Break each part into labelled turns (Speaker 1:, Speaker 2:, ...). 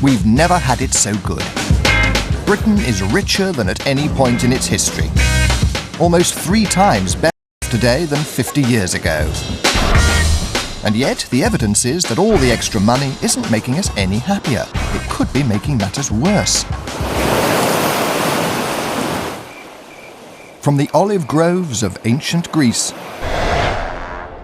Speaker 1: We've never had it so good. Britain is richer than at any point in its history. Almost 3 times better today than 50 years ago. And yet, the evidence is that all the extra money isn't making us any happier. It could be making matters worse. From the olive groves of ancient Greece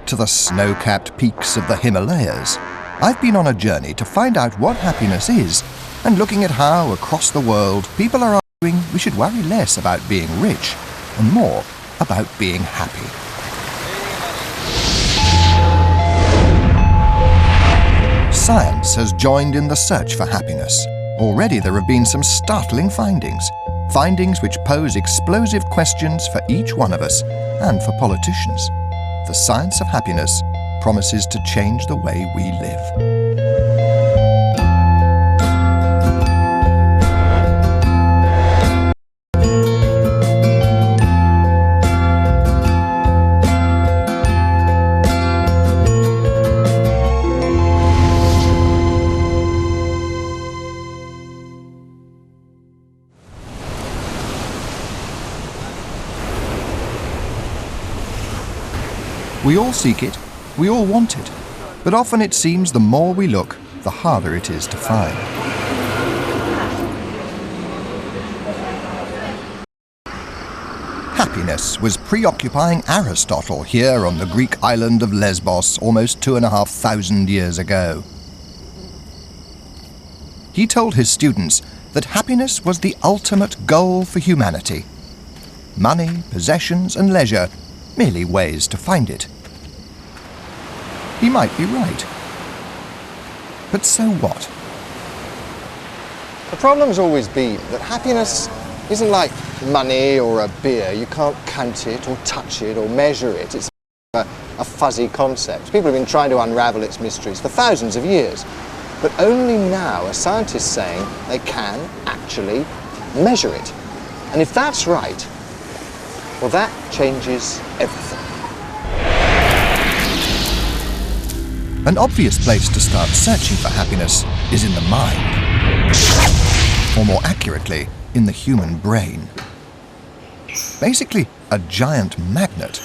Speaker 1: to the snow-capped peaks of the Himalayas, I've been on a journey to find out what happiness is, and looking at how, across the world, people are arguing we should worry less about being rich and more about being happy. Science has joined in the search for happiness. Already there have been some startling findings. Findings which pose explosive questions for each one of us and for politicians. The science of happiness promises to change the way we live. We all seek it, we all want it, but often it seems the more we look, the harder it is to find. Happiness was preoccupying Aristotle here on the Greek island of Lesbos almost 2,500 years ago. He told his students that happiness was the ultimate goal for humanity. Money, possessions, and leisure merely ways to find it. He might be right. But so what?
Speaker 2: The problem's always been that happiness isn't like money or a beer. You can't count it or touch it or measure it. It's a fuzzy concept. People have been trying to unravel its mysteries for thousands of years. But only now are scientists saying they can actually measure it. And if that's right, well, that changes everything.
Speaker 1: An obvious place to start searching for happiness is in the mind. Or more accurately, in the human brain. Basically, a giant magnet.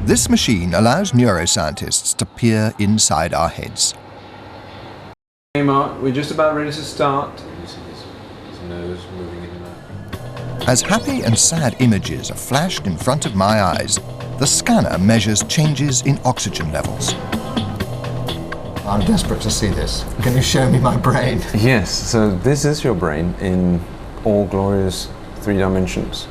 Speaker 1: This machine allows neuroscientists to peer inside our heads.
Speaker 3: Hey Mark, we're just about ready to start. You see his nose moving in and out.
Speaker 1: As happy and sad images are flashed in front of my eyes, the scanner measures changes in oxygen levels. I'm desperate to see this. Can you show me my brain?
Speaker 3: Yes, so this is your brain in all glorious 3 dimensions.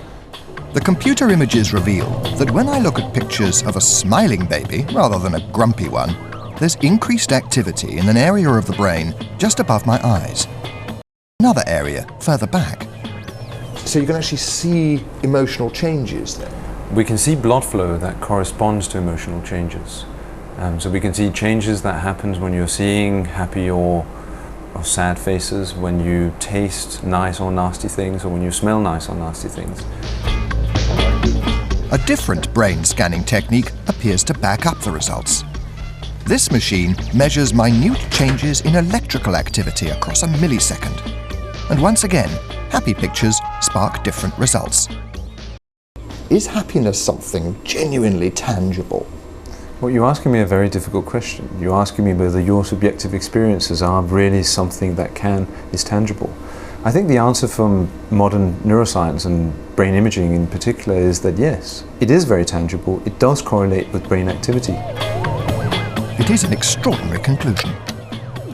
Speaker 1: The computer images reveal that when I look at pictures of a smiling baby rather than a grumpy one, there's increased activity in an area of the brain just above my eyes. Another area further back.
Speaker 4: So you can actually see emotional changes then?
Speaker 3: We can see blood flow that corresponds to emotional changes. So we can see changes that happens when you're seeing happy or sad faces, when you taste nice or nasty things, or when you smell nice or nasty things.
Speaker 1: A different brain scanning technique appears to back up the results. This machine measures minute changes in electrical activity across a millisecond. And once again, happy pictures spark different results.
Speaker 4: Is happiness something genuinely tangible?
Speaker 3: Well, you're asking me a very difficult question. You're asking me whether your subjective experiences are really something that is tangible. I think the answer from modern neuroscience and brain imaging in particular is that yes, it is very tangible. It does correlate with brain activity.
Speaker 1: It is an extraordinary conclusion.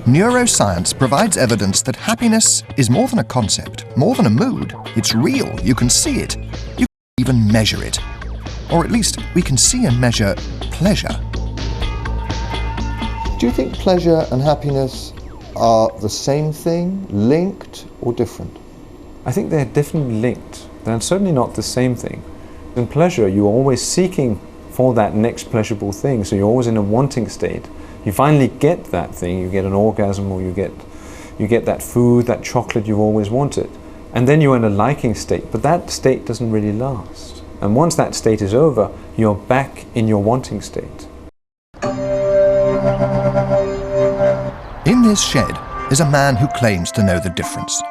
Speaker 1: Neuroscience provides evidence that happiness is more than a concept, more than a mood. It's real. You can see it. You can even measure it. Or at least we can see and measure pleasure.
Speaker 4: Do you think pleasure and happiness are the same thing, linked or different?
Speaker 3: I think they're definitely linked. They're certainly not the same thing. In pleasure, you're always seeking for that next pleasurable thing, so you're always in a wanting state. You finally get that thing, you get an orgasm, or you get that food, that chocolate you've always wanted. And then you're in a liking state, but that state doesn't really last. And once that state is over, you're back in your wanting state.
Speaker 1: In this shed, is a man who claims to know the difference.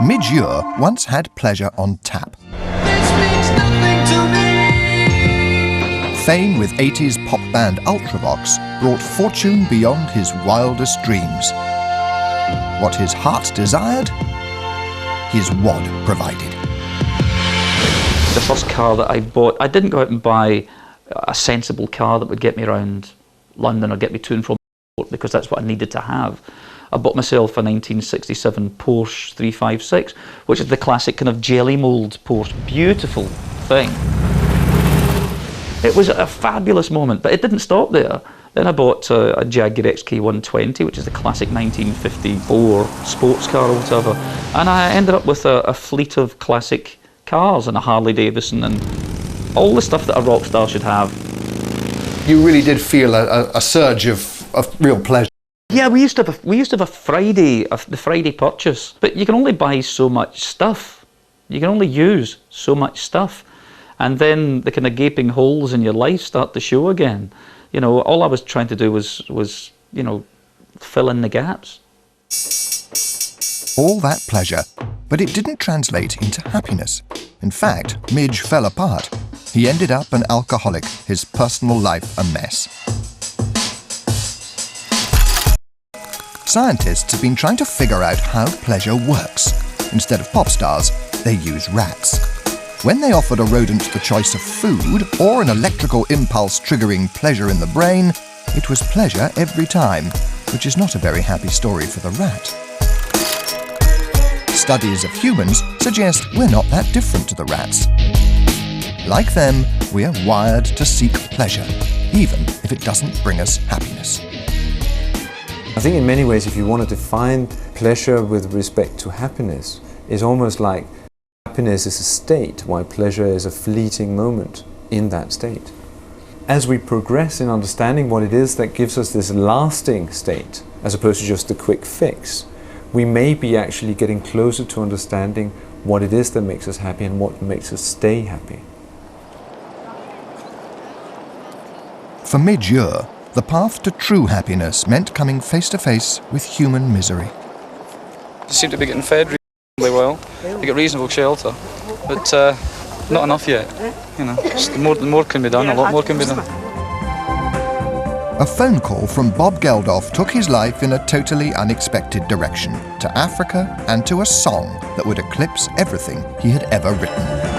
Speaker 1: Midge Ure once had pleasure on tap. Fame with 80s pop band Ultravox brought fortune beyond his wildest dreams. What his heart desired, his wad provided.
Speaker 5: The first car that I bought, I didn't go out and buy a sensible car that would get me around London or get me to and from because that's what I needed to have. I bought myself a 1967 Porsche 356, which is the classic kind of jelly mould Porsche. Beautiful thing. It was a fabulous moment, but it didn't stop there. Then I bought a Jaguar XK120, which is the classic 1954 sports car or whatever. And I ended up with a fleet of classic cars and a Harley Davidson and all the stuff that a rock star should have.
Speaker 2: You really did feel a surge of real pleasure.
Speaker 5: Yeah, we used to have the Friday purchase, but you can only buy so much stuff. You can only use so much stuff. And then the kind of gaping holes in your life start to show again. You know, all I was trying to do was you know, fill in the gaps.
Speaker 1: All that pleasure, but it didn't translate into happiness. In fact, Midge fell apart. He ended up an alcoholic, his personal life a mess. Scientists have been trying to figure out how pleasure works. Instead of pop stars, they use rats. When they offered a rodent the choice of food or an electrical impulse triggering pleasure in the brain, it was pleasure every time, which is not a very happy story for the rat. Studies of humans suggest we're not that different to the rats. Like them, we are wired to seek pleasure, even if it doesn't bring us happiness.
Speaker 3: I think in many ways, if you want to define pleasure with respect to happiness, it's almost like happiness is a state, while pleasure is a fleeting moment in that state. As we progress in understanding what it is that gives us this lasting state, as opposed to just a quick fix, we may be actually getting closer to understanding what it is that makes us happy and what makes us stay happy.
Speaker 1: For Midge Ure, the path to true happiness meant coming face to face with human misery.
Speaker 6: They seem to be getting fed reasonably well. They get reasonable shelter, but not enough yet. You know, the more can be done. A lot more can be done.
Speaker 1: A phone call from Bob Geldof took his life in a totally unexpected direction, to Africa and to a song that would eclipse everything he had ever written.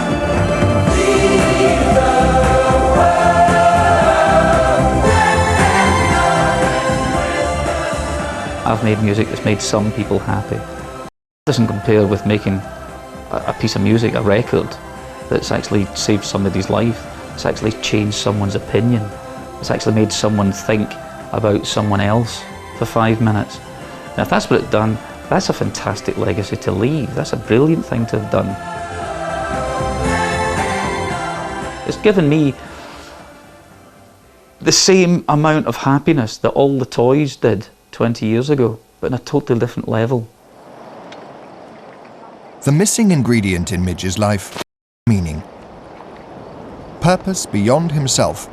Speaker 5: I've made music that's made some people happy. It doesn't compare with making a piece of music, a record, that's actually saved somebody's life. It's actually changed someone's opinion. It's actually made someone think about someone else for 5 minutes. Now if that's what it's done, that's a fantastic legacy to leave. That's a brilliant thing to have done. It's given me the same amount of happiness that all the toys did 20 years ago, but on a totally different level.
Speaker 1: The missing ingredient in Midge's life, meaning. Purpose beyond himself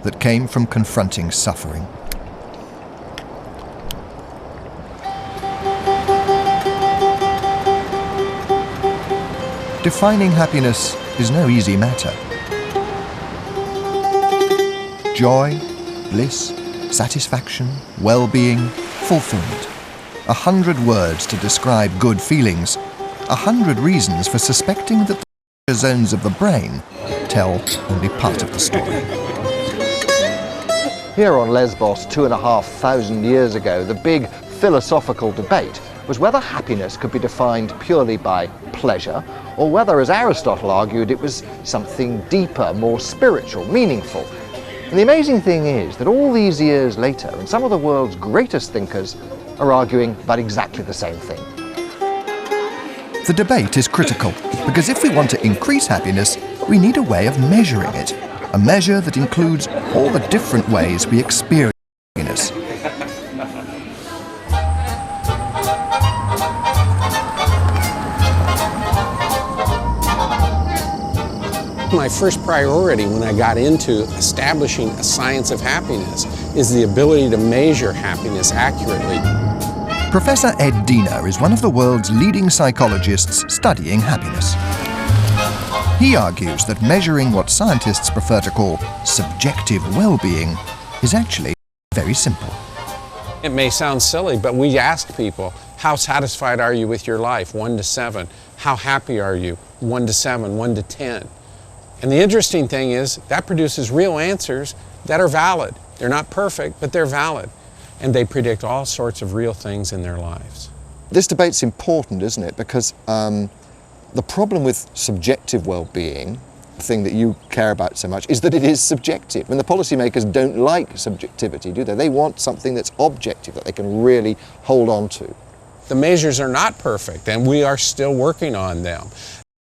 Speaker 1: that came from confronting suffering. Defining happiness is no easy matter. Joy, bliss, satisfaction, well-being, fulfillment. 100 words to describe good feelings. 100 reasons for suspecting that the zones of the brain tell only part of the story.
Speaker 2: Here on Lesbos 2,500 years ago, the big philosophical debate was whether happiness could be defined purely by pleasure, or whether, as Aristotle argued, it was something deeper, more spiritual, meaningful. And the amazing thing is that all these years later, and some of the world's greatest thinkers are arguing about exactly the same thing.
Speaker 1: The debate is critical, because if we want to increase happiness, we need a way of measuring it. A measure that includes all the different ways we experience happiness.
Speaker 7: My first priority when I got into establishing a science of happiness is the ability to measure happiness accurately.
Speaker 1: Professor Ed Diener is one of the world's leading psychologists studying happiness. He argues that measuring what scientists prefer to call subjective well-being is actually very simple.
Speaker 7: It may sound silly, but we ask people, how satisfied are you with your life? 1 to 7. How happy are you? 1 to 7, 1 to 10. And the interesting thing is that produces real answers that are valid. They're not perfect, but they're valid. And they predict all sorts of real things in their lives.
Speaker 2: This debate's important, isn't it? Because the problem with subjective well-being, the thing that you care about so much, is that it is subjective. And the policymakers don't like subjectivity, do they? They want something that's objective, that they can really hold on to.
Speaker 7: The measures are not perfect, and we are still working on them.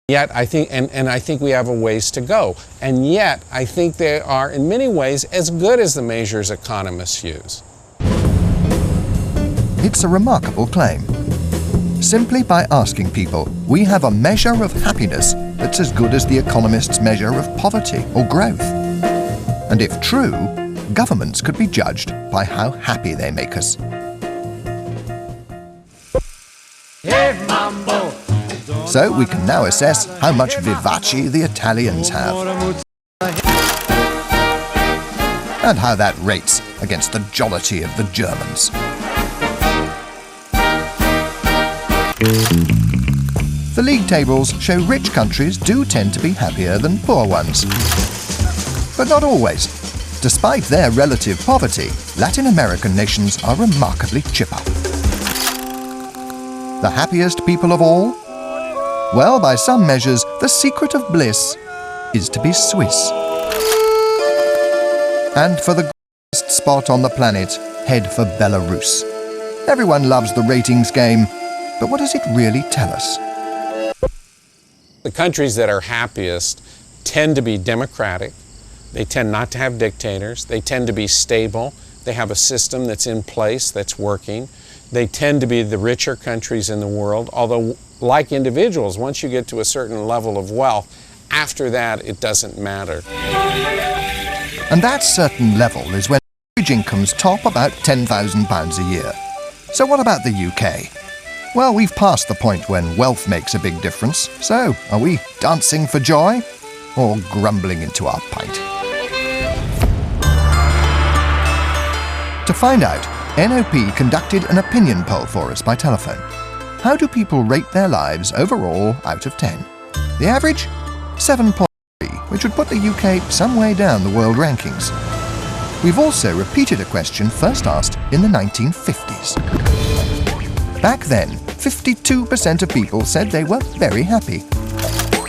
Speaker 7: Yet I think, and I think we have a ways to go. And yet I think they are in many ways as good as the measures economists use.
Speaker 1: It's a remarkable claim. Simply by asking people, we have a measure of happiness that's as good as the economist's measure of poverty or growth. And if true, governments could be judged by how happy they make us. So we can now assess how much vivace the Italians have. And how that rates against the jollity of the Germans. The league tables show rich countries do tend to be happier than poor ones. But not always. Despite their relative poverty, Latin American nations are remarkably chipper. The happiest people of all? Well, by some measures, the secret of bliss is to be Swiss. And for the greatest spot on the planet, head for Belarus. Everyone loves the ratings game, but what does it really tell us?
Speaker 7: The countries that are happiest tend to be democratic. They tend not to have dictators. They tend to be stable. They have a system that's in place, that's working. They tend to be the richer countries in the world, although like individuals, once you get to a certain level of wealth, after that it doesn't matter.
Speaker 1: And that certain level is when average incomes top about £10,000 a year. So what about the UK? Well, we've passed the point when wealth makes a big difference, so are we dancing for joy or grumbling into our pint? To find out, NOP conducted an opinion poll for us by telephone. How do people rate their lives overall out of 10? The average? 7.3, which would put the UK some way down the world rankings. We've also repeated a question first asked in the 1950s. Back then, 52% of people said they were very happy.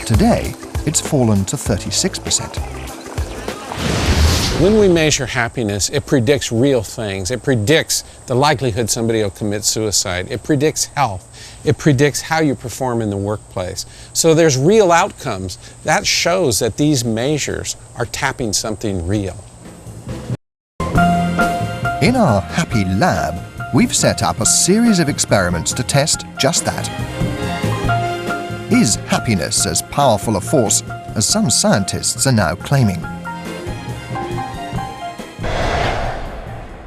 Speaker 1: Today, it's fallen to 36%.
Speaker 7: When we measure happiness, it predicts real things. It predicts the likelihood somebody will commit suicide. It predicts health. It predicts how you perform in the workplace. So there's real outcomes. That shows that these measures are tapping something real.
Speaker 1: In our Happy Lab, we've set up a series of experiments to test just that. Is happiness as powerful a force as some scientists are now claiming?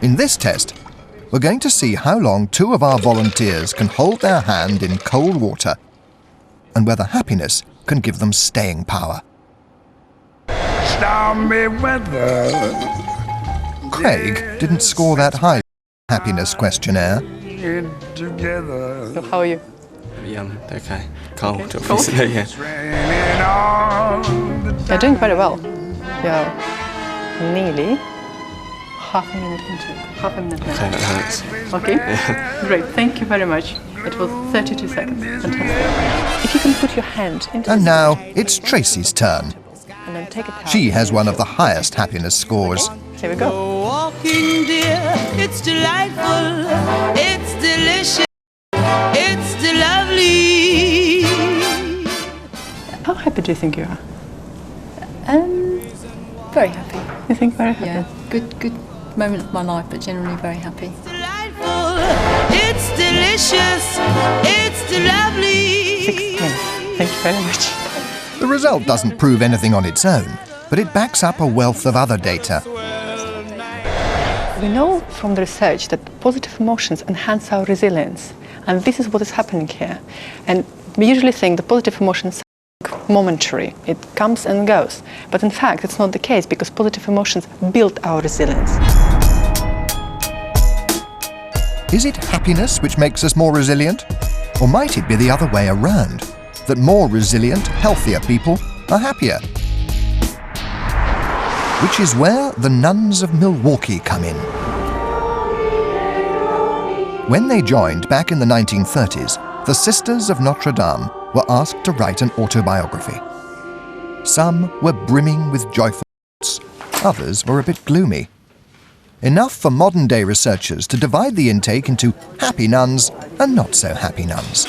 Speaker 1: In this test, we're going to see how long two of our volunteers can hold their hand in cold water and whether happiness can give them staying power.
Speaker 8: Stormy weather.
Speaker 1: Craig didn't score that high happiness questionnaire.
Speaker 8: Together.
Speaker 9: So how are you?
Speaker 10: Okay. Cold, obviously, yeah.
Speaker 9: You're doing very well. You're nearly half a minute into it. Half a minute now.
Speaker 10: Okay, that hurts.
Speaker 9: Okay? Yeah. Great, thank you very much. It was 32 seconds. Fantastic. If you can put your hand into
Speaker 1: And now it's Tracy's turn.
Speaker 9: and then take it out.
Speaker 1: She has one of the highest happiness scores.
Speaker 9: Here we go.
Speaker 11: Walking, dear, it's delightful, it's delicious, it's lovely.
Speaker 9: How happy do you think you are?
Speaker 12: Very happy.
Speaker 9: You think very happy?
Speaker 12: Yeah, good moment of my life, but generally very happy.
Speaker 11: Delightful, it's delicious, it's lovely.
Speaker 9: 16. Thank you very much.
Speaker 1: The result doesn't prove anything on its own, but it backs up a wealth of other data.
Speaker 9: We know from the research that positive emotions enhance our resilience, and this is what is happening here. And we usually think the positive emotions are momentary, it comes and goes. But in fact, it's not the case, because positive emotions build our resilience.
Speaker 1: Is it happiness which makes us more resilient? Or might it be the other way around? That more resilient, healthier people are happier? Which is where the Nuns of Milwaukee come in. When they joined back in the 1930s, the Sisters of Notre Dame were asked to write an autobiography. Some were brimming with joyful thoughts, others were a bit gloomy. Enough for modern-day researchers to divide the intake into happy nuns and not so happy nuns.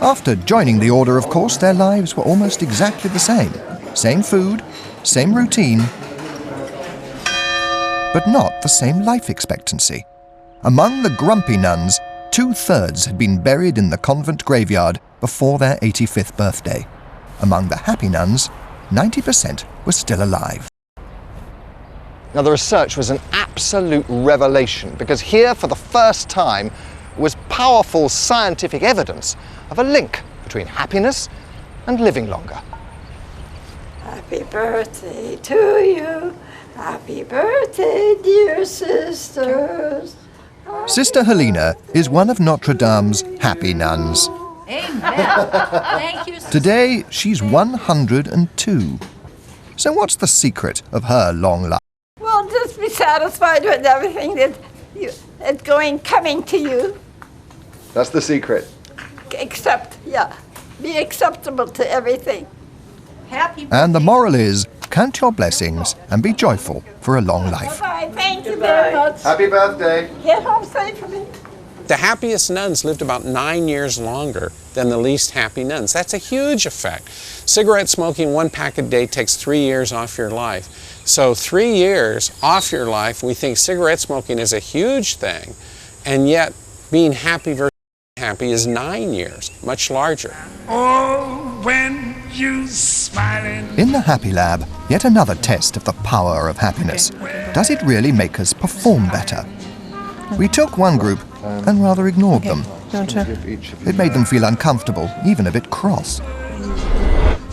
Speaker 1: After joining the order, of course, their lives were almost exactly the same. Same food, same routine, but not the same life expectancy. Among the grumpy nuns, 2/3 had been buried in the convent graveyard before their 85th birthday. Among the happy nuns, 90% were still alive.
Speaker 2: Now, the research was an absolute revelation, because here, for the first time, was powerful scientific evidence of a link between happiness and living longer.
Speaker 13: Happy birthday to you. Happy birthday, dear sisters.
Speaker 1: Sister Helena is one of Notre Dame's happy nuns.
Speaker 14: Amen. Thank you, sister.
Speaker 1: Today, she's 102. So what's the secret of her long life?
Speaker 13: Well, just be satisfied with everything that's coming to you.
Speaker 2: That's the secret.
Speaker 13: Be acceptable to everything.
Speaker 14: Happy
Speaker 1: And the moral is, count your blessings and be joyful for a long life.
Speaker 13: Bye. Thank you very much.
Speaker 2: Happy birthday.
Speaker 13: Get home safely.
Speaker 7: The happiest nuns lived about 9 years longer than the least happy nuns. That's a huge effect. Cigarette smoking, 1 pack a day, takes 3 years off your life. So 3 years off your life, we think cigarette smoking is a huge thing, and yet being happy versus happy is 9 years, much larger.
Speaker 8: Oh, when you smiling.
Speaker 1: In the Happy Lab, yet another test of the power of happiness. Does it really make us perform better? We took one group and rather ignored them. It made them feel uncomfortable, even a bit cross.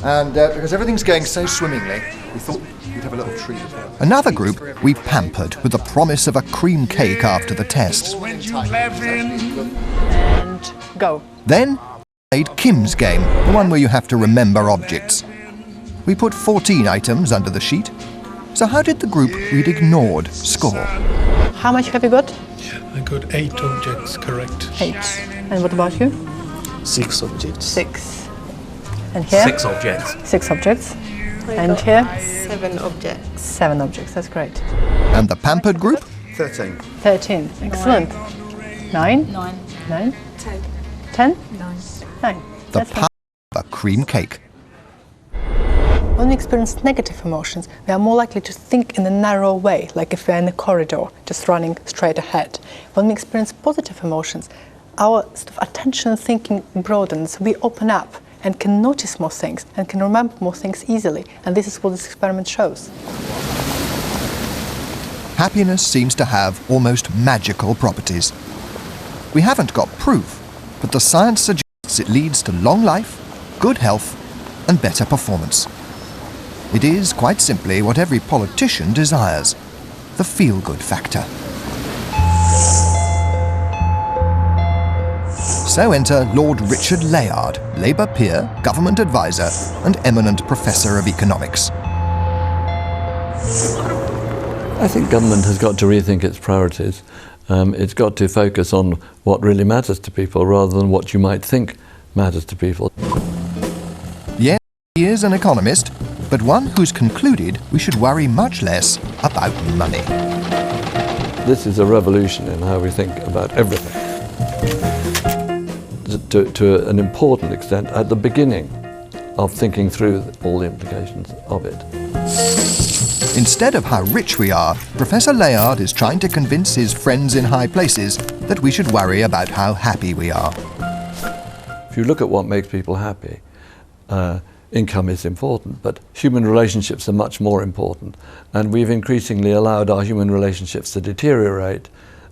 Speaker 2: And because everything's going so swimmingly, we thought we'd have a little treat.
Speaker 1: Another group we pampered with the promise of a cream cake after the test.
Speaker 8: When you laughing.
Speaker 9: And go.
Speaker 1: Then played Kim's game, the one where you have to remember objects. We put 14 items under the sheet. So how did the group we'd ignored score?
Speaker 9: How much have you got?
Speaker 15: I got 8 objects correct.
Speaker 9: 8. And what about you?
Speaker 15: 6 objects.
Speaker 9: 6. And here?
Speaker 15: 6 objects.
Speaker 9: 6 objects. And here?
Speaker 13: 7 objects.
Speaker 9: 7 objects, that's great.
Speaker 1: And the pampered group?
Speaker 2: 13.
Speaker 9: 13, excellent. 9?
Speaker 14: 9.
Speaker 9: 9?
Speaker 13: 10.
Speaker 9: 10?
Speaker 14: 9.
Speaker 9: 9.
Speaker 1: The power of a cream cake.
Speaker 9: When we experience negative emotions, we are more likely to think in a narrow way, like if we're in a corridor, just running straight ahead. When we experience positive emotions, our sort of attention and thinking broadens. We open up and can notice more things and can remember more things easily. And this is what this experiment shows.
Speaker 1: Happiness seems to have almost magical properties. We haven't got proof, but the science suggests it leads to long life, good health, and better performance. It is, quite simply, what every politician desires, the feel-good factor. So enter Lord Richard Layard, Labour peer, government advisor, and eminent professor of economics.
Speaker 16: I think government has got to rethink its priorities. It's got to focus on what really matters to people rather than what you might think matters to people.
Speaker 1: Yes, he is an economist, but one who's concluded we should worry much less about money.
Speaker 16: This is a revolution in how we think about everything. To an important extent, at the beginning of thinking through all the implications of it.
Speaker 1: Instead of how rich we are, Professor Layard is trying to convince his friends in high places that we should worry about how happy we are.
Speaker 16: If you look at what makes people happy, income is important, but human relationships are much more important. And we've increasingly allowed our human relationships to deteriorate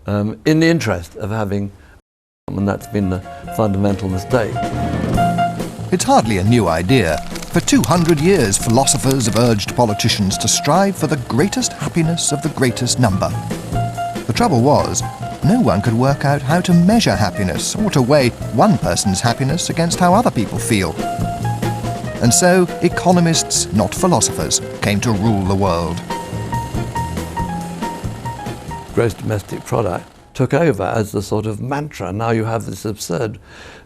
Speaker 16: in the interest of having, and that's been the fundamental mistake.
Speaker 1: It's hardly a new idea. For 200 years, philosophers have urged politicians to strive for the greatest happiness of the greatest number. The trouble was, no one could work out how to measure happiness or to weigh one person's happiness against how other people feel. And so, economists, not philosophers, came to rule the world.
Speaker 16: Gross domestic product took over as the sort of mantra. Now you have this absurd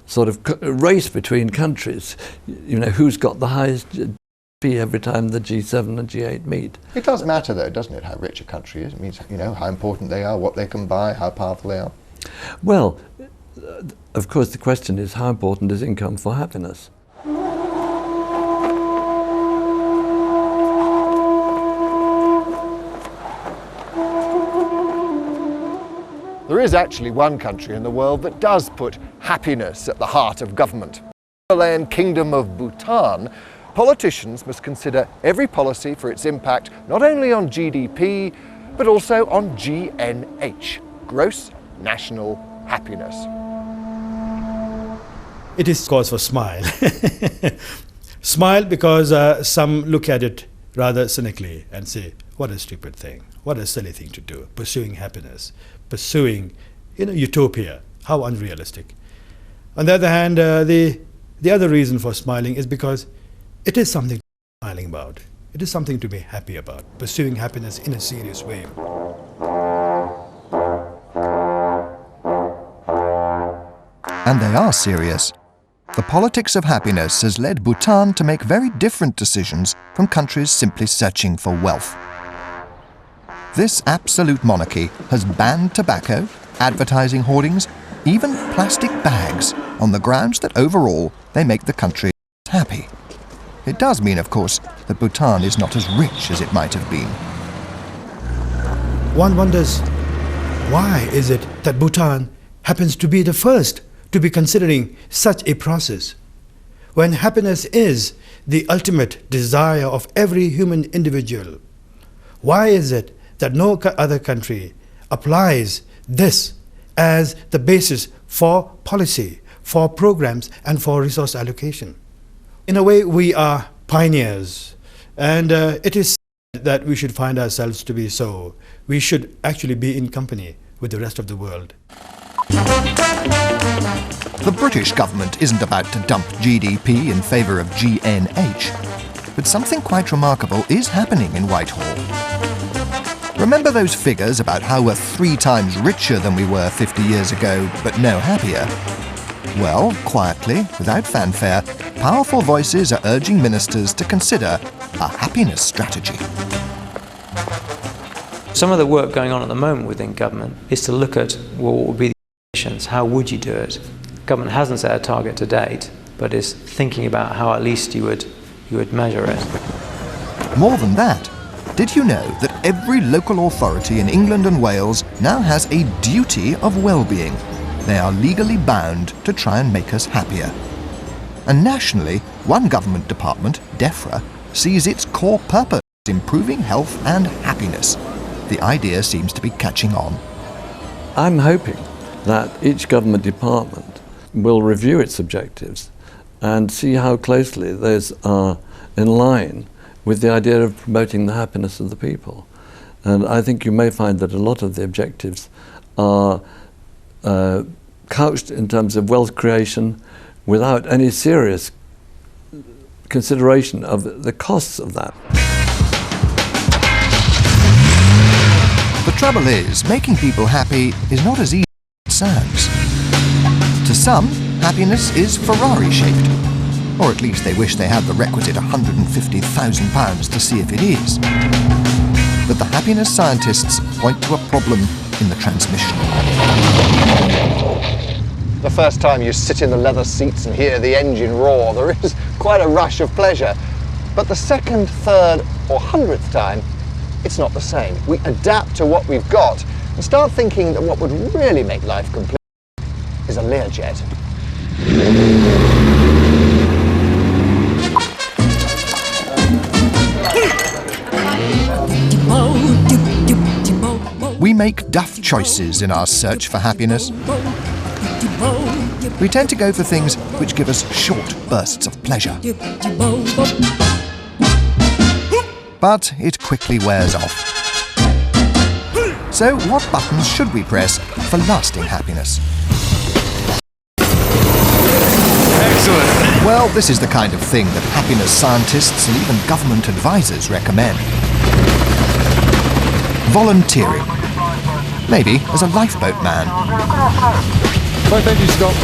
Speaker 16: sort of race between countries. You know, who's got the highest GDP every time the G7 and G8 meet.
Speaker 4: It does matter though, doesn't it, how rich a country is? It means, you know, how important they are, what they can buy, how powerful they are.
Speaker 16: Well, of course the question is, how important is income for happiness?
Speaker 2: There is actually one country in the world that does put happiness at the heart of government. In the Himalayan kingdom of Bhutan, politicians must consider every policy for its impact not only on GDP, but also on GNH, gross national happiness.
Speaker 15: It is cause for smile. Smile because some look at it rather cynically and say, what a stupid thing, what a silly thing to do, pursuing happiness, pursuing, you know, utopia, how unrealistic. On the other hand, the other reason for smiling is because it is something to be smiling about. It is something to be happy about, pursuing happiness in a serious way.
Speaker 1: And they are serious. The politics of happiness has led Bhutan to make very different decisions from countries simply searching for wealth. This absolute monarchy has banned tobacco, advertising hoardings, even plastic bags, on the grounds that overall they make the country happy. It does mean, of course, that Bhutan is not as rich as it might have been.
Speaker 15: One wonders, why is it that Bhutan happens to be the first to be considering such a process, when happiness is the ultimate desire of every human individual? Why is it that no other country applies this as the basis for policy, for programs, and for resource allocation? In a way, we are pioneers, and it is that we should find ourselves to be so. We should actually be in company with the rest of the world.
Speaker 1: The British government isn't about to dump GDP in favour of GNH, but something quite remarkable is happening in Whitehall. Remember those figures about how we're 3 times richer than we were 50 years ago, but no happier? Well, quietly, without fanfare, powerful voices are urging ministers to consider a happiness strategy.
Speaker 17: Some of the work going on at the moment within government is to look at, well, what would be the conditions, how would you do it? Government hasn't set a target to date, but is thinking about how at least you would measure it.
Speaker 1: More than that, did you know that every local authority in England and Wales now has a duty of well-being? They are legally bound to try and make us happier. And nationally, one government department, DEFRA, sees its core purpose as improving health and happiness. The idea seems to be catching on.
Speaker 16: I'm hoping that each government department will review its objectives and see how closely those are in line with the idea of promoting the happiness of the people. And I think you may find that a lot of the objectives are couched in terms of wealth creation without any serious consideration of the costs of that.
Speaker 1: The trouble is, making people happy is not as easy as it sounds. To some, happiness is Ferrari-shaped, or at least they wish they had the requisite £150,000 to see if it is. But the happiness scientists point to a problem in the transmission.
Speaker 2: The first time you sit in the leather seats and hear the engine roar, there is quite a rush of pleasure. But the second, third, or 100th time, it's not the same. We adapt to what we've got and start thinking that what would really make life complete is a Learjet.
Speaker 1: make daft choices in our search for happiness. We tend to go for things which give us short bursts of pleasure. But it quickly wears off. So what buttons should we press for lasting happiness?
Speaker 18: Excellent.
Speaker 1: Well, this is the kind of thing that happiness scientists and even government advisors recommend. Volunteering. Maybe as a lifeboat man.
Speaker 18: Thank you, Scott.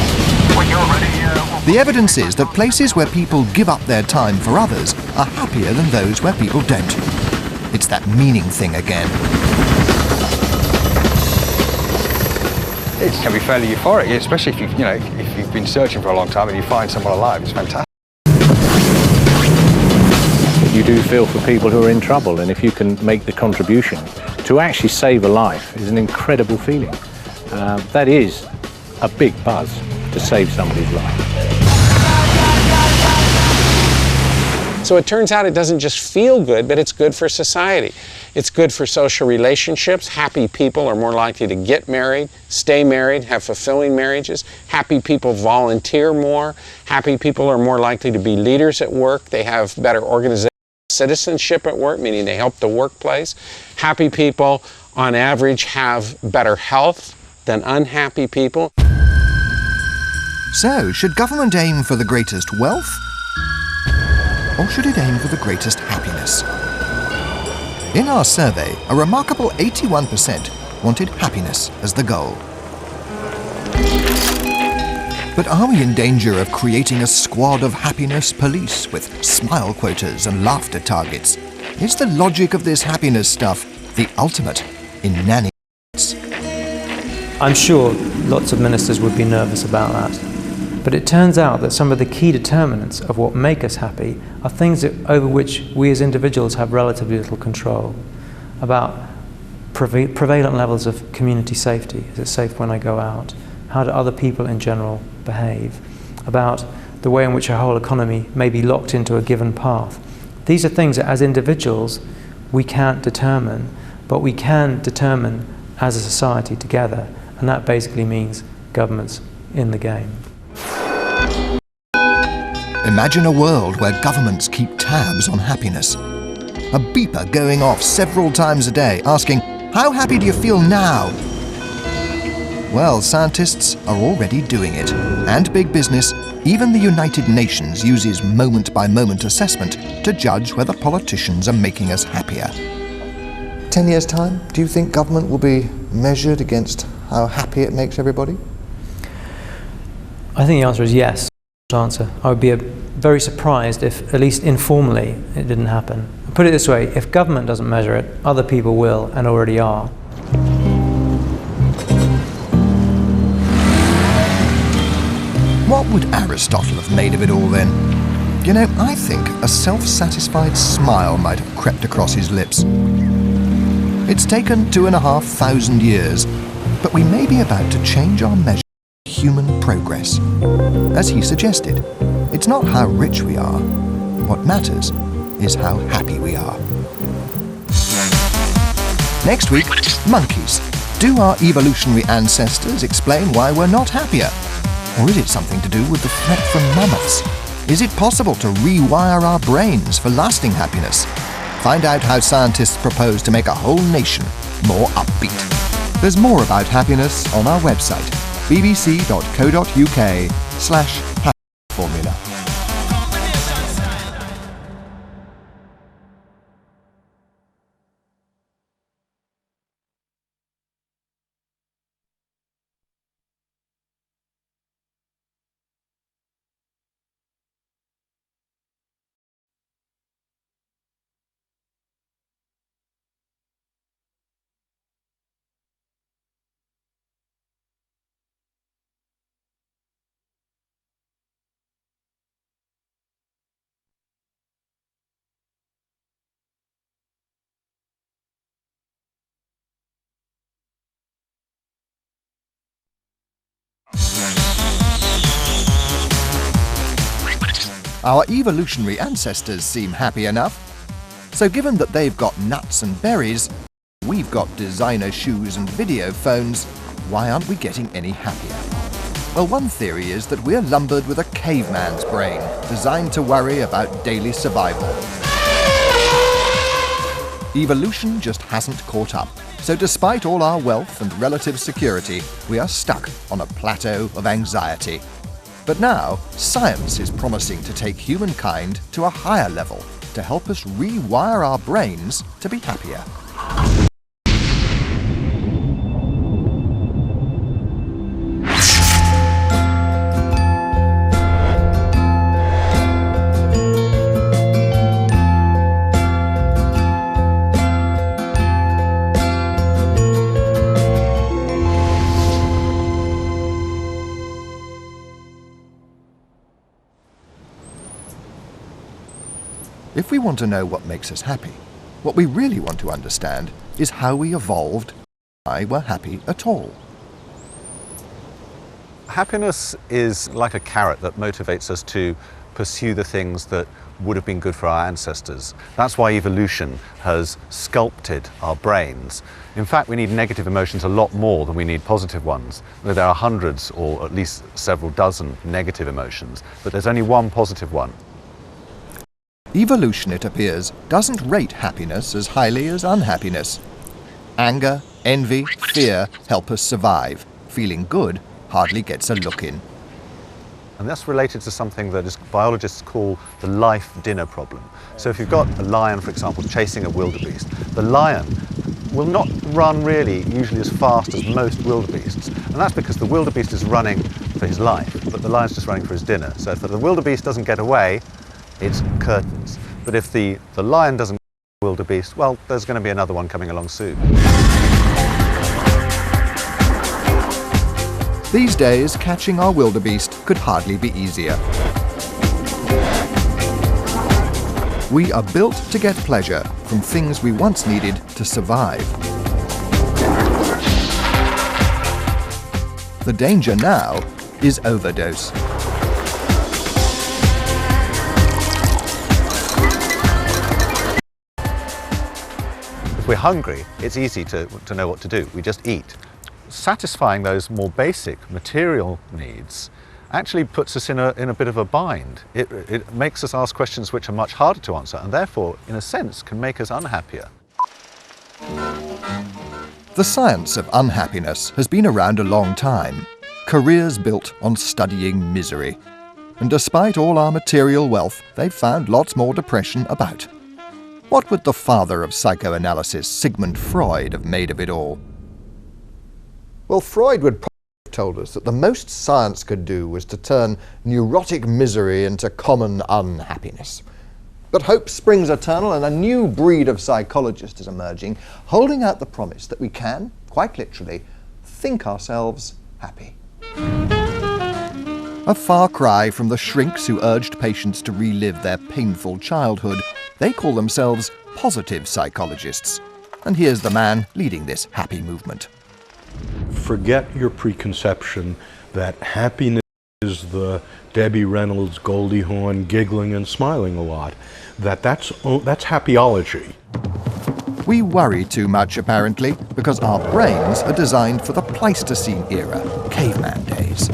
Speaker 1: The evidence is that places where people give up their time for others are happier than those where people don't. It's that meaning thing again.
Speaker 19: It can be fairly euphoric, especially if you've been searching for a long time and you find someone alive. It's fantastic.
Speaker 20: You do feel for people who are in trouble, and if you can make the contribution to actually save a life is an incredible feeling. That is a big buzz to save somebody's life.
Speaker 7: So it turns out it doesn't just feel good, but it's good for society. It's good for social relationships. Happy people are more likely to get married, stay married, have fulfilling marriages. Happy people volunteer more. Happy people are more likely to be leaders at work. They have better organizational citizenship at work, meaning they help the workplace. Happy people, on average, have better health than unhappy people.
Speaker 1: So, should government aim for the greatest wealth? Or should it aim for the greatest happiness? In our survey, a remarkable 81% wanted happiness as the goal. But are we in danger of creating a squad of happiness police with smile quotas and laughter targets? Is the logic of this happiness stuff the ultimate in nanny?
Speaker 17: I'm sure lots of ministers would be nervous about that. But it turns out that some of the key determinants of what make us happy are things over which we as individuals have relatively little control. About prevalent levels of community safety. Is it safe when I go out? How do other people in general behave? About the way in which a whole economy may be locked into a given path. These are things that as individuals we can't determine, but we can determine as a society together, and that basically means governments in the game.
Speaker 1: Imagine a world where governments keep tabs on happiness. A beeper going off several times a day asking, "How happy do you feel now?" Well, scientists are already doing it. And big business, even the United Nations uses moment-by-moment assessment to judge whether politicians are making us happier.
Speaker 4: 10 years' time, do you think government will be measured against how happy it makes everybody?
Speaker 17: I think the answer is yes. Answer. I would be very surprised if, at least informally, it didn't happen. Put it this way, if government doesn't measure it, other people will and already are.
Speaker 1: What would Aristotle have made of it all then? You know, I think a self-satisfied smile might have crept across his lips. It's taken 2,500 years, but we may be about to change our measure of human progress. As he suggested, it's not how rich we are. What matters is how happy we are. Next week, monkeys. Do our evolutionary ancestors explain why we're not happier? Or is it something to do with the threat from mammoths? Is it possible to rewire our brains for lasting happiness? Find out how scientists propose to make a whole nation more upbeat. There's more about happiness on our website, bbc.co.uk/happyformula. Our evolutionary ancestors seem happy enough. So given that they've got nuts and berries, we've got designer shoes and video phones, why aren't we getting any happier? Well, one theory is that we're lumbered with a caveman's brain, designed to worry about daily survival. Evolution just hasn't caught up, so despite all our wealth and relative security, we are stuck on a plateau of anxiety. But now, science is promising to take humankind to a higher level to help us rewire our brains to be happier. If we want to know what makes us happy, what we really want to understand is how we evolved why we're happy at all.
Speaker 21: Happiness is like a carrot that motivates us to pursue the things that would have been good for our ancestors. That's why evolution has sculpted our brains. In fact, we need negative emotions a lot more than we need positive ones. There are hundreds or at least several dozen negative emotions, but there's only one positive one.
Speaker 1: Evolution, it appears, doesn't rate happiness as highly as unhappiness. Anger, envy, fear help us survive. Feeling good hardly gets a look in.
Speaker 21: And that's related to something that biologists call the life dinner problem. So if you've got a lion, for example, chasing a wildebeest, the lion will not run really usually as fast as most wildebeests. And that's because the wildebeest is running for his life, but the lion's just running for his dinner. So if the wildebeest doesn't get away, it's curtains. But if the lion doesn't get the wildebeest, well, there's going to be another one coming along soon.
Speaker 1: These days, catching our wildebeest could hardly be easier. We are built to get pleasure from things we once needed to survive. The danger now is overdose.
Speaker 21: If we're hungry, it's easy to know what to do. We just eat. Satisfying those more basic material needs actually puts us in a bit of a bind. It makes us ask questions which are much harder to answer and therefore, in a sense, can make us unhappier.
Speaker 1: The science of unhappiness has been around a long time. Careers built on studying misery. And despite all our material wealth, they've found lots more depression about. What would the father of psychoanalysis, Sigmund Freud, have made of it all?
Speaker 2: Well, Freud would probably have told us that the most science could do was to turn neurotic misery into common unhappiness. But hope springs eternal, and a new breed of psychologist is emerging, holding out the promise that we can, quite literally, think ourselves happy.
Speaker 1: A far cry from the shrinks who urged patients to relive their painful childhood. They call themselves positive psychologists. And here's the man leading this happy movement.
Speaker 22: Forget your preconception that happiness is the Debbie Reynolds, Goldie Hawn, giggling and smiling a lot. That's happyology.
Speaker 1: We worry too much, apparently, because our brains are designed for the Pleistocene era, caveman days.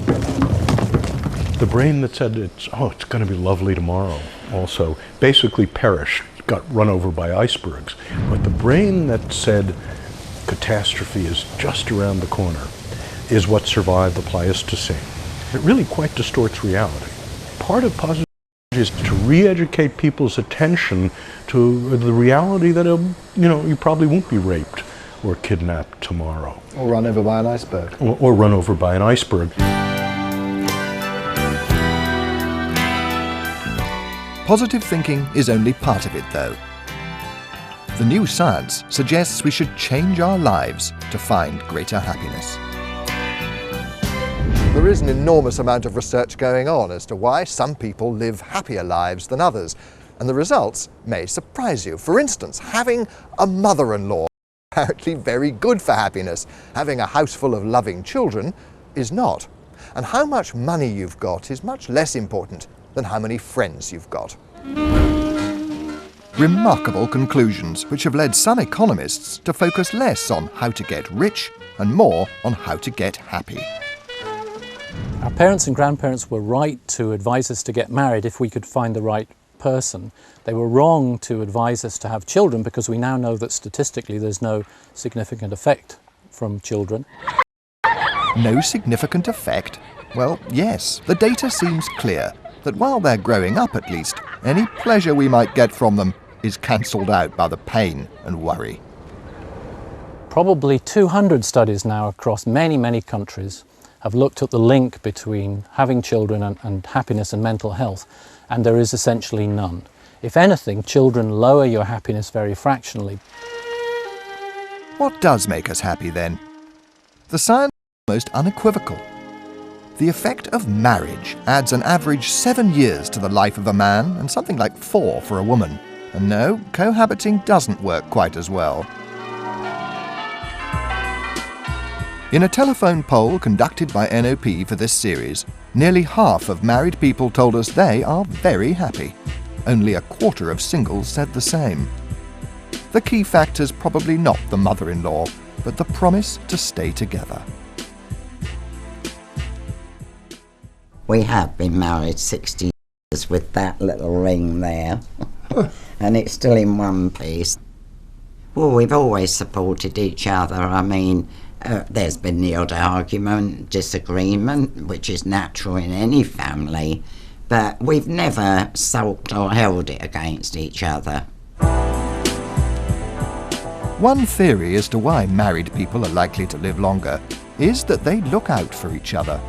Speaker 22: The brain that said it's going to be lovely tomorrow also basically perished, got run over by icebergs. But the brain that said catastrophe is just around the corner is what survived the Pleistocene. It really quite distorts reality. Part of positive is to re-educate people's attention to the reality that you probably won't be raped or kidnapped tomorrow.
Speaker 2: Or run over by an iceberg.
Speaker 22: Or run over by an iceberg.
Speaker 1: Positive thinking is only part of it, though. The new science suggests we should change our lives to find greater happiness.
Speaker 2: There is an enormous amount of research going on as to why some people live happier lives than others, and the results may surprise you. For instance, having a mother-in-law is apparently very good for happiness. Having a house full of loving children is not. And how much money you've got is much less important than how many friends you've got.
Speaker 1: Remarkable conclusions which have led some economists to focus less on how to get rich and more on how to get happy.
Speaker 3: Our parents and grandparents were right to advise us to get married if we could find the right person. They were wrong to advise us to have children because we now know that statistically there's no significant effect from children.
Speaker 1: No significant effect? Well, yes, the data seems clear that while they're growing up at least, any pleasure we might get from them is cancelled out by the pain and worry.
Speaker 3: Probably 200 studies now across many countries have looked at the link between having children and happiness and mental health, and there is essentially none. If anything, children lower your happiness very fractionally.
Speaker 1: What does make us happy then? The science is almost unequivocal. The effect of marriage adds an average 7 years to the life of a man and something like 4 for a woman. And no, cohabiting doesn't work quite as well. In a telephone poll conducted by NOP for this series, nearly half of married people told us they are very happy. Only a quarter of singles said the same. The key factor's probably not the mother-in-law, but the promise to stay together.
Speaker 6: We have been married 60 years with that little ring there, and it's still in one piece. Well, we've always supported each other. I mean, there's been the odd argument, disagreement, which is natural in any family, but we've never sulked or held it against each other.
Speaker 1: One theory as to why married people are likely to live longer is that they look out for each other.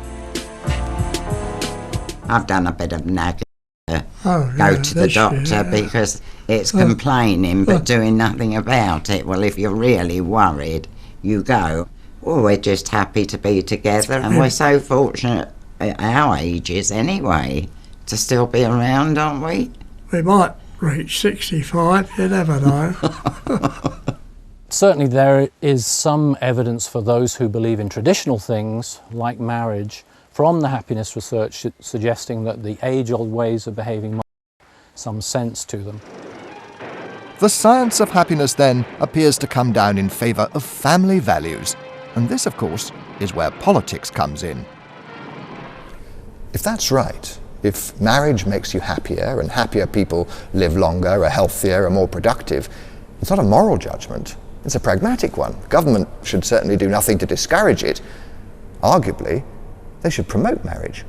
Speaker 6: I've done a bit of nagging to go to the doctor because it's complaining but doing nothing about it. Well, if you're really worried, you go. Well, we're just happy to be together, and we're so fortunate at our ages anyway to still be around, aren't we?
Speaker 23: We might reach 65, you never know.
Speaker 3: Certainly there is some evidence for those who believe in traditional things like marriage from the happiness research suggesting that the age-old ways of behaving might have some sense to them.
Speaker 1: The science of happiness then appears to come down in favour of family values, and this of course is where politics comes in.
Speaker 2: If that's right, if marriage makes you happier and happier people live longer, are healthier, are more productive, it's not a moral judgment, it's a pragmatic one. Government should certainly do nothing to discourage it. Arguably, they should promote marriage.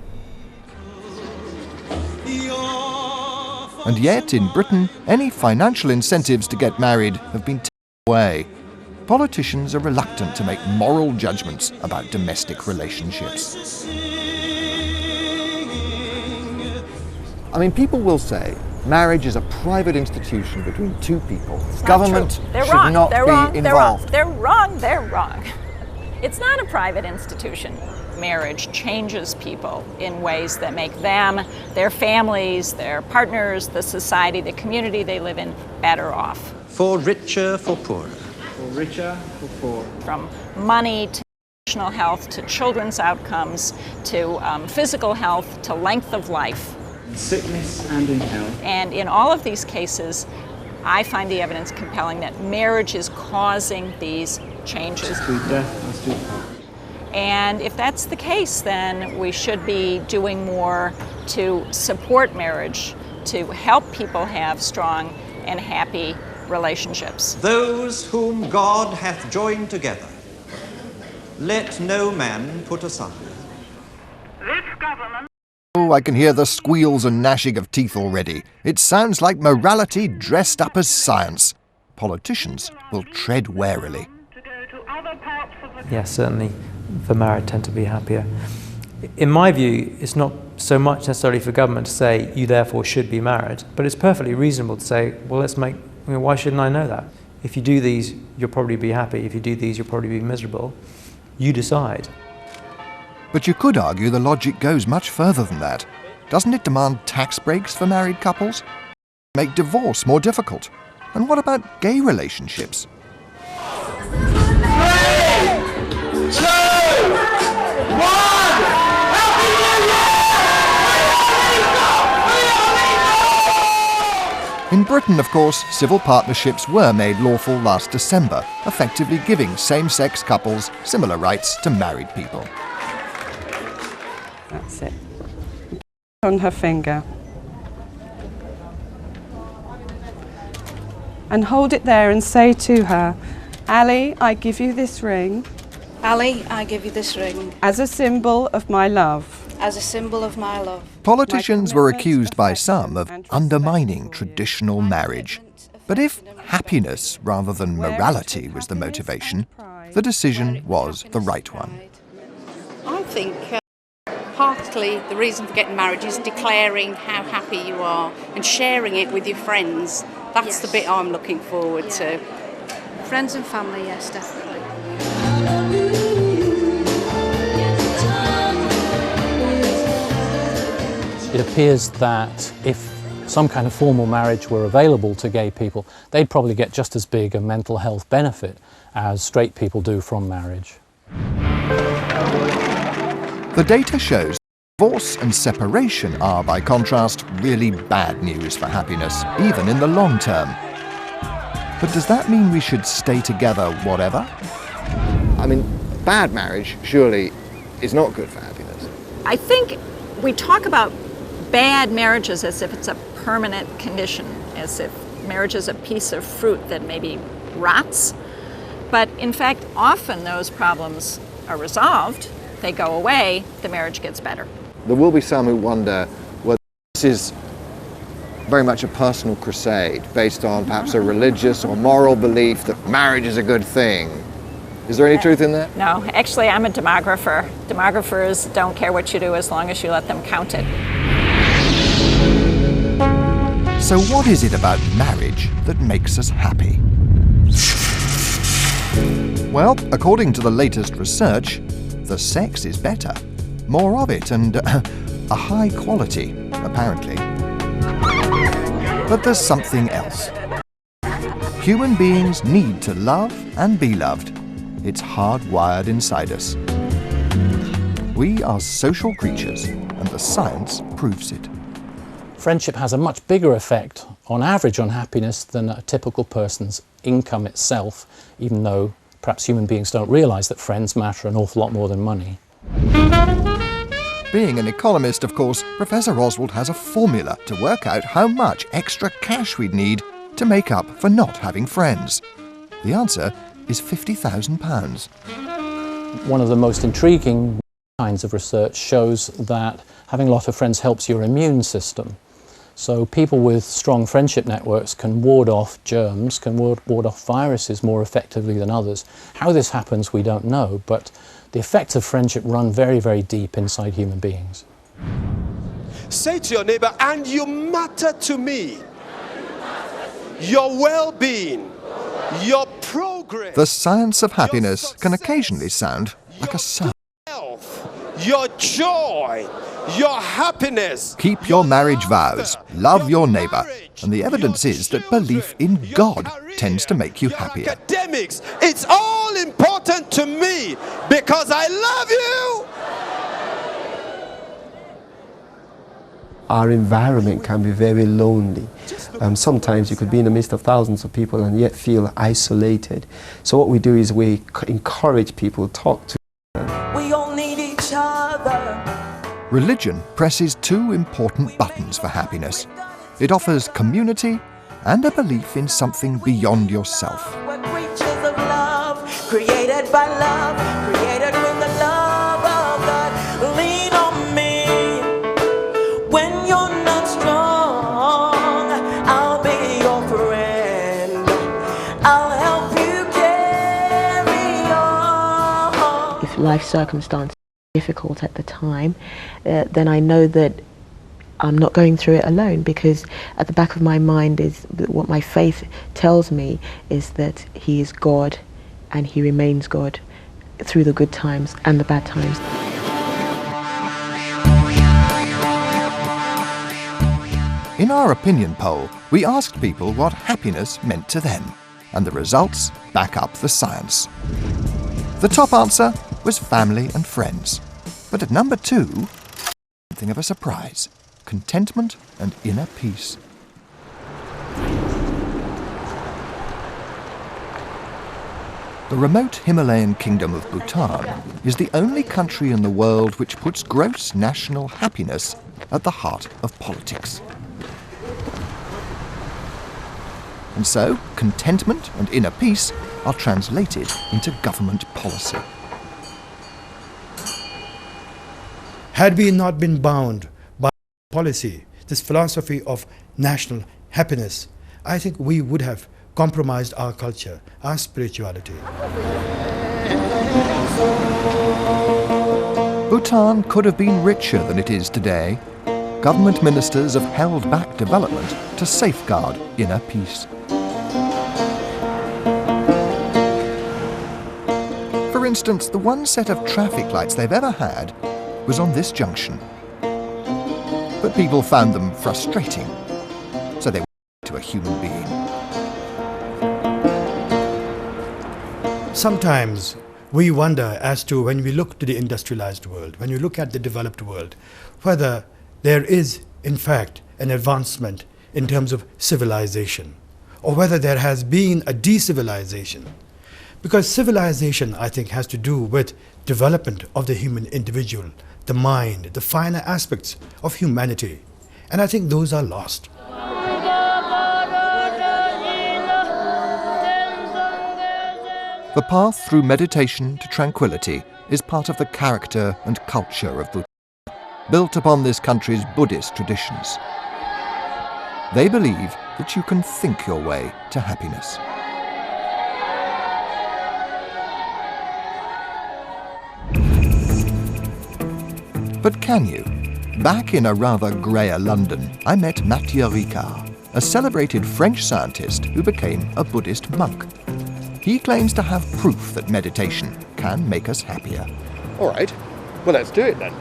Speaker 1: And yet, in Britain, any financial incentives to get married have been taken away. Politicians are reluctant to make moral judgments about domestic relationships.
Speaker 2: I mean, people will say marriage is a private institution between two people. Government should not be involved.
Speaker 24: They're wrong. It's not a private institution. Marriage changes people in ways that make them, their families, their partners, the society, the community they live in better off.
Speaker 25: For richer, for poorer.
Speaker 23: For richer, for poor.
Speaker 24: From money to emotional health to children's outcomes to physical health to length of life.
Speaker 23: In sickness and in health.
Speaker 24: And in all of these cases, I find the evidence compelling that marriage is causing these changes. And if that's the case, then we should be doing more to support marriage, to help people have strong and happy relationships.
Speaker 25: Those whom God hath joined together, let no man put asunder.
Speaker 8: This government...
Speaker 1: Oh, I can hear the squeals and gnashing of teeth already. It sounds like morality dressed up as science. Politicians will tread warily.
Speaker 17: Yes, certainly for married tend to be happier. In my view, it's not so much necessarily for government to say you therefore should be married, but it's perfectly reasonable to say, well, why shouldn't I know that? If you do these, you'll probably be happy. If you do these, you'll probably be miserable. You decide.
Speaker 1: But you could argue the logic goes much further than that. Doesn't it demand tax breaks for married couples? Make divorce more difficult? And what about gay relationships?
Speaker 11: 3, 2, 1!
Speaker 1: In Britain, of course, civil partnerships were made lawful last December, effectively giving same-sex couples similar rights to married people.
Speaker 5: That's it. On her finger. And hold it there and say to her, Ali, I give you this ring.
Speaker 10: Ali, I give you this ring.
Speaker 5: As a symbol of my love.
Speaker 10: As a symbol of my love.
Speaker 1: Politicians were accused by some of undermining traditional marriage. But if happiness rather than morality was the motivation, the decision was the right one.
Speaker 10: I think partly the reason for getting married is declaring how happy you are and sharing it with your friends. That's the bit I'm looking forward to.
Speaker 12: Friends and family, yes, definitely.
Speaker 3: It appears that if some kind of formal marriage were available to gay people, they'd probably get just as big a mental health benefit as straight people do from marriage.
Speaker 1: The data shows divorce and separation are, by contrast, really bad news for happiness, even in the long term. But does that mean we should stay together whatever?
Speaker 2: I mean, bad marriage surely is not good for happiness.
Speaker 24: I think we talk about bad marriages as if it's a permanent condition, as if marriage is a piece of fruit that maybe rots. But in fact, often those problems are resolved, they go away, the marriage gets better.
Speaker 2: There will be some who wonder whether this is very much a personal crusade based on perhaps a religious or moral belief that marriage is a good thing. Is there any truth in that?
Speaker 24: No, actually I'm a demographer. Demographers don't care what you do as long as you let them count it.
Speaker 1: So what is it about marriage that makes us happy? Well, according to the latest research, the sex is better. More of it and a high quality, apparently. But there's something else. Human beings need to love and be loved. It's hardwired inside us. We are social creatures, and the science proves it.
Speaker 3: Friendship has a much bigger effect on average on happiness than a typical person's income itself, even though perhaps human beings don't realise that friends matter an awful lot more than money.
Speaker 1: Being an economist, of course, Professor Oswald has a formula to work out how much extra cash we'd need to make up for not having friends. The answer is £50,000.
Speaker 3: One of the most intriguing kinds of research shows that having a lot of friends helps your immune system. So people with strong friendship networks can ward off germs, can ward off viruses more effectively than others. How this happens we don't know, but the effects of friendship run very, very deep inside human beings.
Speaker 11: Say to your neighbor, and you matter to me. Your well-being, your progress.
Speaker 1: The science of happiness can occasionally sound like a song.
Speaker 11: Your joy, your happiness.
Speaker 1: Keep your marriage vows, love your neighbour, and the evidence is that belief in God tends to make you happier.
Speaker 11: Academics, it's all important to me because I love you.
Speaker 13: Our environment can be very lonely. Sometimes you could be in the midst of thousands of people and yet feel isolated. So what we do is we encourage people, talk to them.
Speaker 11: We all need each other.
Speaker 1: Religion presses two important buttons for happiness. It offers community and a belief in something beyond yourself.
Speaker 11: We're creatures of love, created by love, created with the love of God. Lean on me when you're not strong. I'll be your friend. I'll help you carry on.
Speaker 14: If life circumstances are difficult at the time, then I know that I'm not going through it alone, because at the back of my mind is what my faith tells me is that He is God and He remains God through the good times and the bad times.
Speaker 1: In our opinion poll, we asked people what happiness meant to them, and the results back up the science. The top answer was family and friends. But at number 2, something of a surprise: contentment and inner peace. The remote Himalayan kingdom of Bhutan is the only country in the world which puts gross national happiness at the heart of politics. And so, contentment and inner peace are translated into government policy.
Speaker 9: Had we not been bound by policy, this philosophy of national happiness, I think we would have compromised our culture, our spirituality.
Speaker 1: Bhutan could have been richer than it is today. Government ministers have held back development to safeguard inner peace. For instance, the one set of traffic lights they've ever had was on this junction. But people found them frustrating, so they went to a human being.
Speaker 9: Sometimes we wonder as to, when we look to the industrialized world, when you look at the developed world, whether there is, in fact, an advancement in terms of civilization, or whether there has been a de-civilization. Because civilization, I think, has to do with development of the human individual, the mind, the finer aspects of humanity. And I think those are lost.
Speaker 1: The path through meditation to tranquility is part of the character and culture of Bhutan, built upon this country's Buddhist traditions. They believe that you can think your way to happiness. But can you? Back in a rather greyer London, I met Mathieu Ricard, a celebrated French scientist who became a Buddhist monk. He claims to have proof that meditation can make us happier.
Speaker 2: All right, well, let's do it then.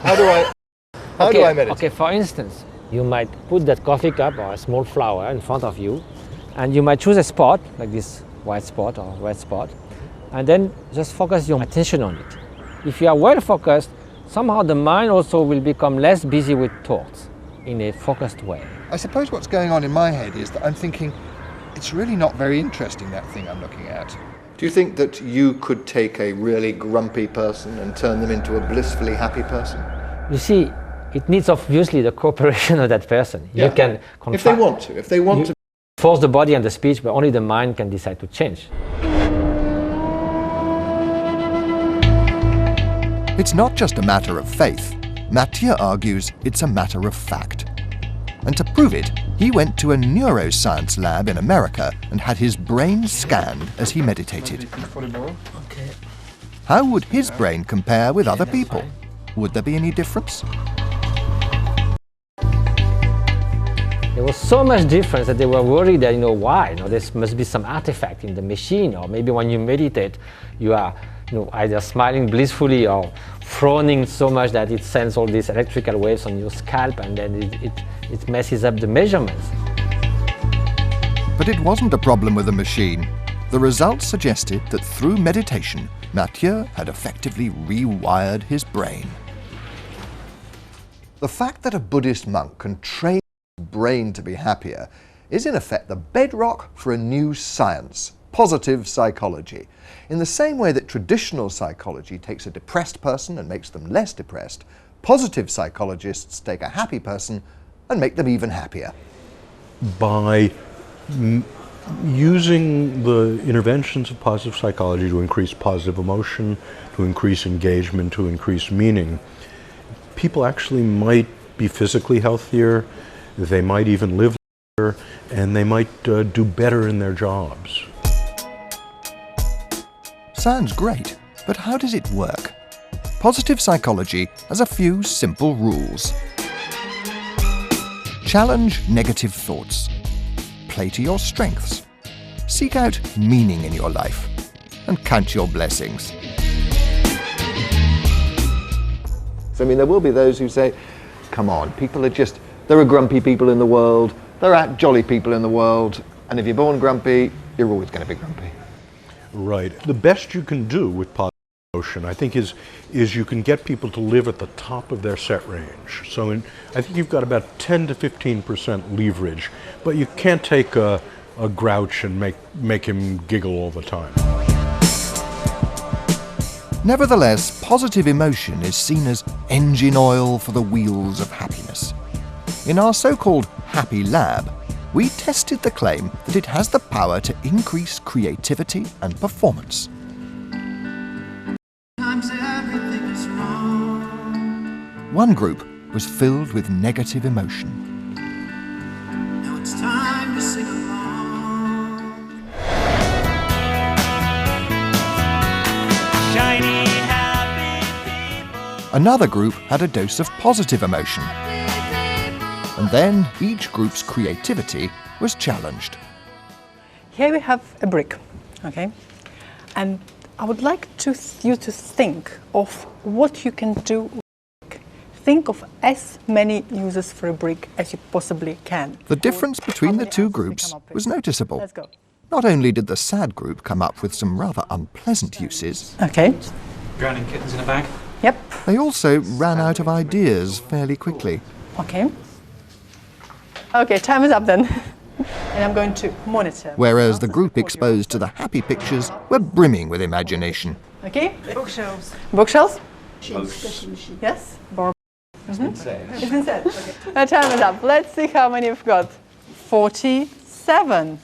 Speaker 2: How do I meditate?
Speaker 15: Okay, for instance, you might put that coffee cup or a small flower in front of you, and you might choose a spot, like this white spot or red spot, and then just focus your attention on it. If you are well focused, somehow the mind also will become less busy with thoughts in a focused way.
Speaker 2: I suppose what's going on in my head is that I'm thinking, it's really not very interesting, that thing I'm looking at.
Speaker 4: Do you think that you could take a really grumpy person and turn them into a blissfully happy person?
Speaker 15: You see, it needs obviously the cooperation of that person.
Speaker 4: Yeah.
Speaker 15: You can
Speaker 4: if they want to
Speaker 15: force the body and the speech, but only the mind can decide to change.
Speaker 1: It's not just a matter of faith. Mathieu argues it's a matter of fact. And to prove it, he went to a neuroscience lab in America and had his brain scanned as he meditated. How would his brain compare with other people? Would there be any difference?
Speaker 15: There was so much difference that they were worried that, why? There must be some artifact in the machine, or maybe when you meditate, you are either smiling blissfully or frowning so much that it sends all these electrical waves on your scalp, and then it messes up the measurements.
Speaker 1: But it wasn't a problem with the machine. The results suggested that through meditation, Mathieu had effectively rewired his brain.
Speaker 2: The fact that a Buddhist monk can train his brain to be happier is in effect the bedrock for a new science, positive psychology. In the same way that traditional psychology takes a depressed person and makes them less depressed, positive psychologists take a happy person and make them even happier.
Speaker 22: By using the interventions of positive psychology to increase positive emotion, to increase engagement, to increase meaning, people actually might be physically healthier, they might even live longer, and they might do better in their jobs.
Speaker 1: Sounds great, but how does it work? Positive psychology has a few simple rules. Challenge negative thoughts. Play to your strengths. Seek out meaning in your life. And count your blessings.
Speaker 2: So, there will be those who say, come on, there are grumpy people in the world, there are jolly people in the world, and if you're born grumpy, you're always going to be grumpy.
Speaker 22: Right. The best you can do with positive emotion, I think, is you can get people to live at the top of their set range. So I think you've got about 10 to 15% leverage, but you can't take a grouch and make him giggle all the time.
Speaker 1: Nevertheless, positive emotion is seen as engine oil for the wheels of happiness. In our so-called Happy Lab, we tested the claim that it has the power to increase creativity and performance. One group was filled with negative emotion.
Speaker 11: Now it's time to sing along. Shiny, happy people.
Speaker 1: Another group had a dose of positive emotion. And then each group's creativity was challenged.
Speaker 7: Here we have a brick, okay? And I would like you to think of what you can do. Think of as many uses for a brick as you possibly can.
Speaker 1: The difference between the two groups was noticeable.
Speaker 7: Let's go.
Speaker 1: Not only did the sad group come up with some rather unpleasant uses,
Speaker 7: Okay.
Speaker 16: Drowning kittens in a bag?
Speaker 7: Yep.
Speaker 1: they also ran out of ideas fairly quickly.
Speaker 7: Okay. Okay, time is up then. And I'm going to monitor.
Speaker 1: Whereas the group exposed to the happy pictures were brimming with imagination.
Speaker 7: Okay?
Speaker 23: Bookshelves.
Speaker 7: Bookshelves?
Speaker 23: Discussion machine.
Speaker 7: Yes? It's been
Speaker 23: said.
Speaker 7: It's been said. Okay. Time is up. Let's see how many you've got. 47.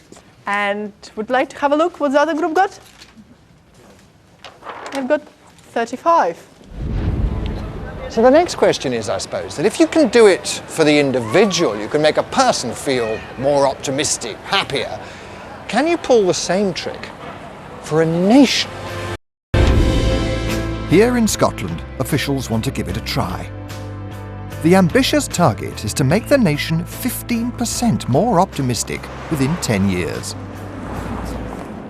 Speaker 7: And would like to have a look what the other group got? They've got 35.
Speaker 2: So the next question is, I suppose, that if you can do it for the individual, you can make a person feel more optimistic, happier, can you pull the same trick for a nation?
Speaker 1: Here in Scotland, officials want to give it a try. The ambitious target is to make the nation 15% more optimistic within 10 years.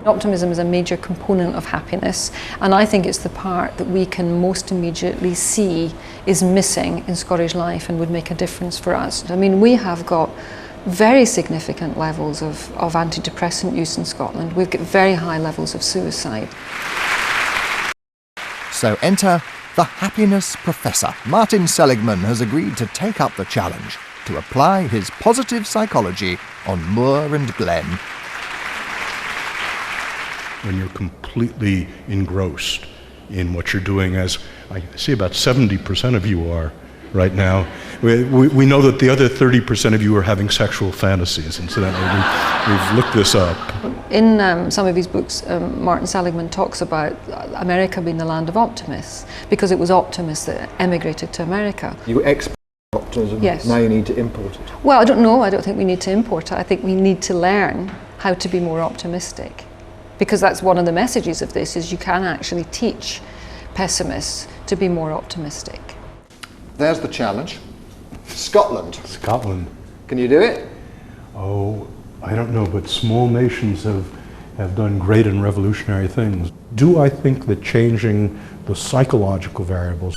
Speaker 18: Optimism is a major component of happiness, and I think it's the part that we can most immediately see is missing in Scottish life and would make a difference for us. I mean, we have got very significant levels of antidepressant use in Scotland. We've got very high levels of suicide.
Speaker 1: So enter the happiness professor. Martin Seligman has agreed to take up the challenge to apply his positive psychology on moor and glen.
Speaker 22: When you're completely engrossed in what you're doing, as I see about 70% of you are right now. We know that the other 30% of you are having sexual fantasies. Incidentally, we've looked this up.
Speaker 18: In some of his books, Martin Seligman talks about America being the land of optimists, because it was optimists that emigrated to America.
Speaker 4: You export optimism,
Speaker 18: Yes.
Speaker 4: now you need to import it.
Speaker 18: Well, I don't know. I don't think we need to import it. I think we need to learn how to be more optimistic. Because that's one of the messages of this, is you can actually teach pessimists to be more optimistic.
Speaker 2: There's the challenge. Scotland.
Speaker 22: Scotland.
Speaker 2: Can you do it?
Speaker 22: Oh, I don't know, but small nations have done great and revolutionary things. Do I think that changing the psychological variables